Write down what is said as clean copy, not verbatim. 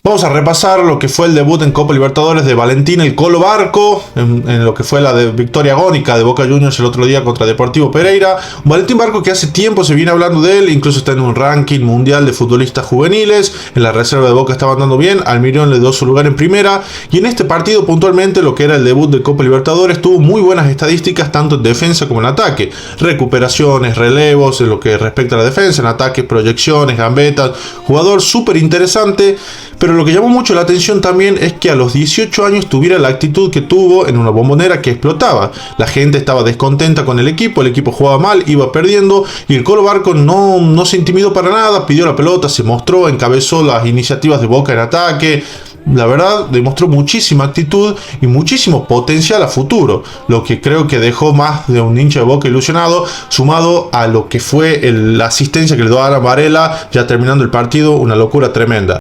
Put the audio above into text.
Vamos a repasar lo que fue el debut en Copa Libertadores de Valentín el Colo Barco, en lo que fue la victoria agónica de Boca Juniors el otro día contra Deportivo Pereira. Un Valentín Barco que hace tiempo se viene hablando de él, incluso está en un ranking mundial de futbolistas juveniles. En la reserva de Boca estaba andando bien, Almirón le dio su lugar en primera. Y en este partido puntualmente, lo que era el debut de Copa Libertadores, tuvo muy buenas estadísticas tanto en defensa como en ataque. Recuperaciones, relevos, en lo que respecta a la defensa, en ataque, proyecciones, gambetas. Jugador súper interesante. Pero lo que llamó mucho la atención también es que a los 18 años tuviera la actitud que tuvo en una Bombonera que explotaba. La gente estaba descontenta con el equipo jugaba mal, iba perdiendo y el Colo Barco no se intimidó para nada, pidió la pelota, se mostró, encabezó las iniciativas de Boca en ataque. La verdad, demostró muchísima actitud y muchísimo potencial a futuro, lo que creo que dejó más de un hincha de Boca ilusionado, sumado a lo que fue la asistencia que le dio a Varela ya terminando el partido, una locura tremenda.